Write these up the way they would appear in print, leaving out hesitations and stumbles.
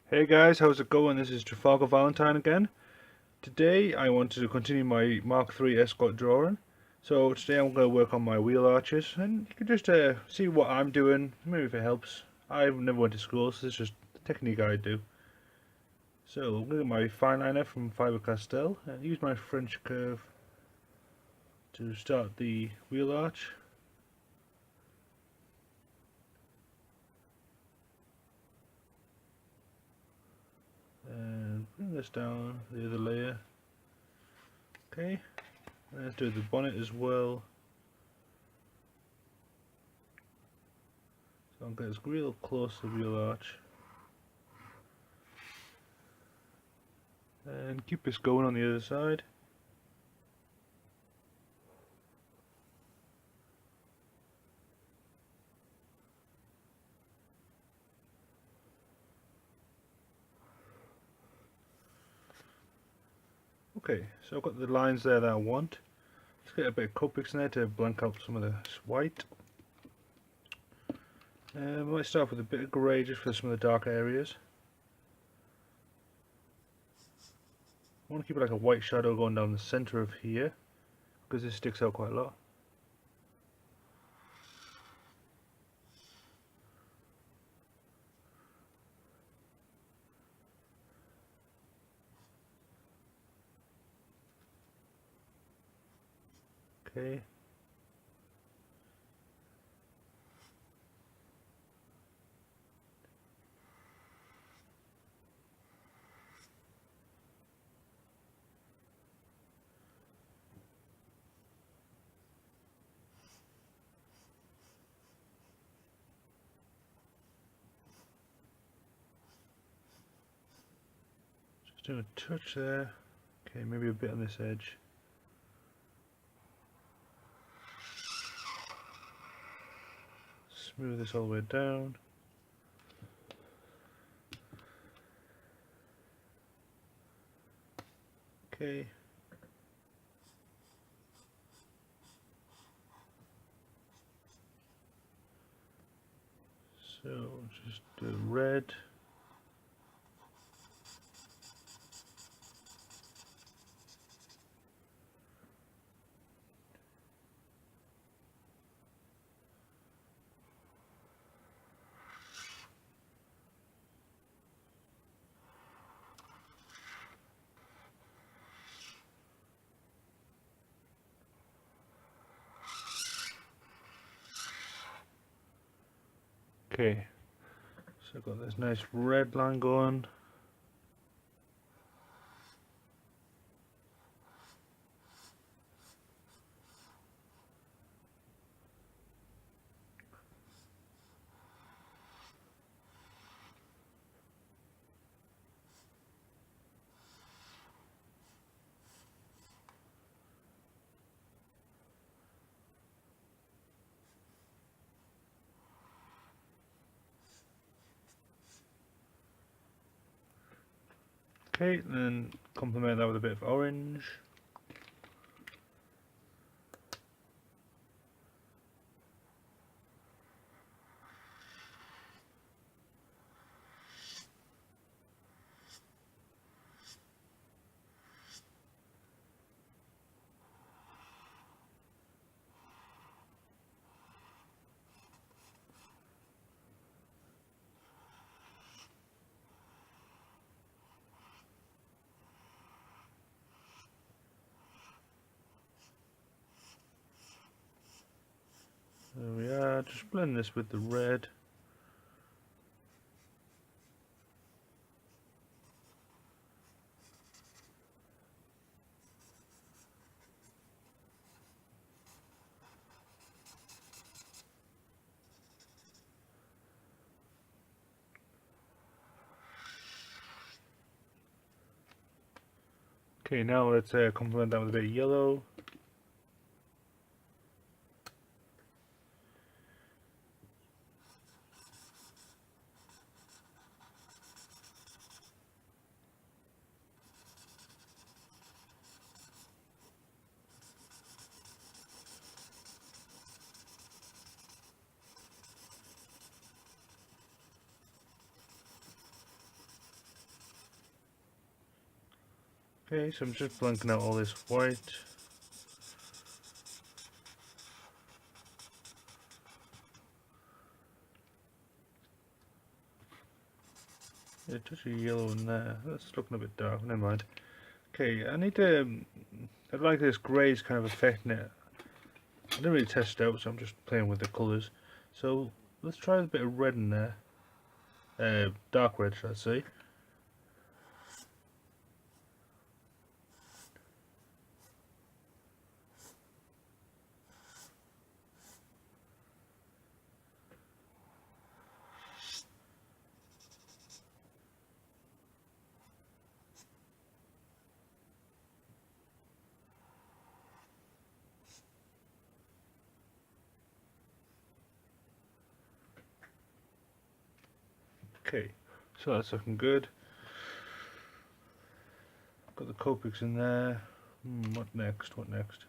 Hey guys, how's it going? This is Trafalgar Valentine again. Today I wanted to continue my Mark III Escort drawing. So today I'm going to work on my wheel arches and you can just see what I'm doing, maybe if it helps. I've never went to school, so it's just the technique I do. So I'm going to get my fine liner from Faber-Castell and use my French curve to start the wheel arch. And bring this down the other layer. Okay, let's do the bonnet as well. So I'll get this real close to the wheel arch. And keep this going on the other side. Okay, so I've got the lines there that I want. Let's get a bit of Copics in there to blank out some of the white. We might start with a bit of grey just for some of the darker areas. I want to keep it like a white shadow going down the centre of here, because this sticks out quite a lot. Okay. Just doing a touch there. Okay, maybe a bit on this edge. Smooth this all the way down. Okay. So just do red. Okay. So I've got this nice red line going. Okay, and then complement that with a bit of orange. There we are, just blend this with the red. Okay, now let's complement that with a bit of yellow. Okay, so I'm just blanking out all this white. Yeah, touch of yellow in there. That's looking a bit dark. Never mind. Okay, I need to. I like this grey's kind of affecting it. I didn't really test it out, so I'm just playing with the colours. So let's try a bit of red in there. Dark red, should I say? Okay, so that's looking good. Got the Copics in there. What next? What next?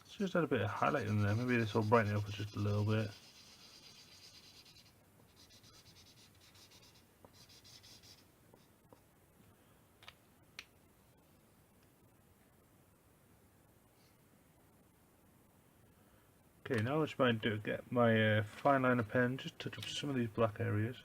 Let's just add a bit of highlight in there. Maybe this will brighten it up just a little bit. Okay, now what I might do, get my fine liner pen, just touch up some of these black areas.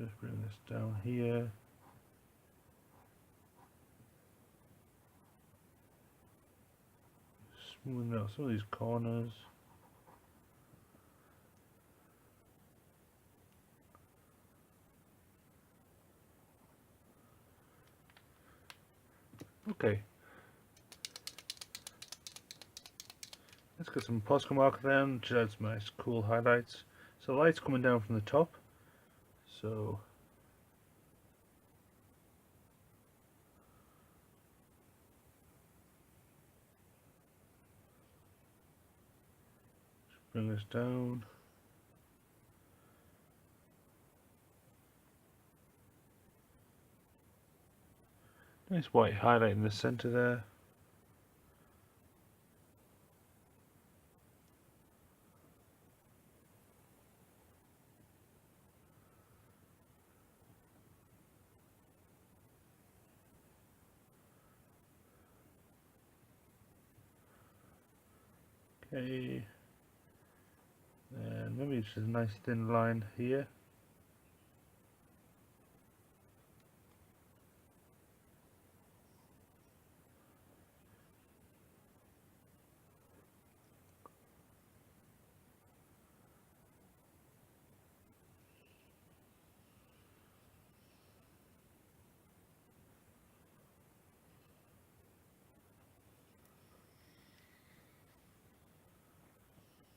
Just bring this down here. Smoothing out some of these corners. Okay. Let's get some Posca marker then, which adds some nice cool highlights. So light's coming down from the top. So just bring this down. Nice white highlight in the center there. Okay. And maybe just a nice thin line here.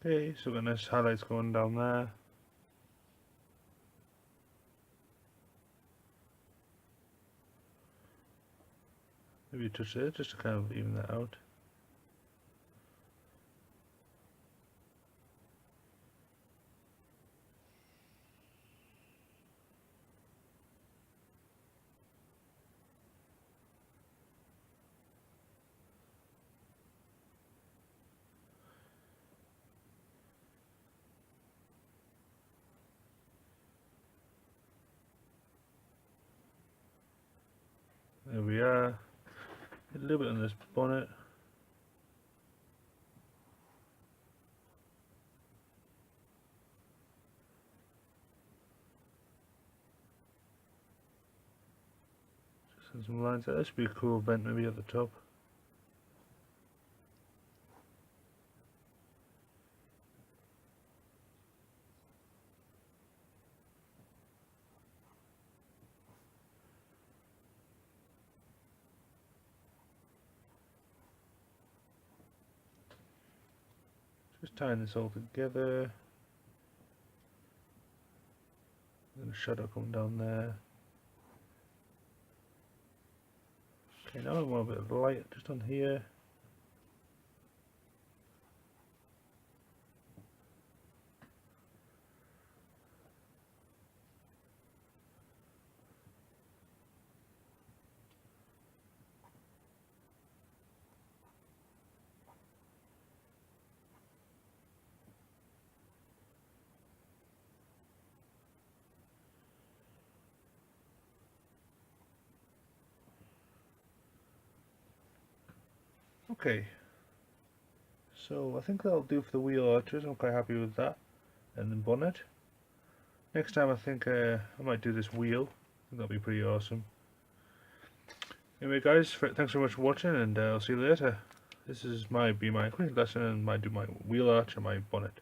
Okay, so we've got nice highlights going down there. Maybe touch it just to kind of even that out. There we are. A little bit on this bonnet. Just send some lines there. This would be a cool vent maybe at the top. Just tying this all together. shadow coming down there. Okay, now I want a bit of light just on here. Okay, so I think that'll do for the wheel arches. I'm quite happy with that. And the bonnet. Next time I think I might do this wheel. I think that'll be pretty awesome. Anyway guys, thanks very much for watching, and I'll see you later. This is my quick lesson and do my wheel arch and my bonnet.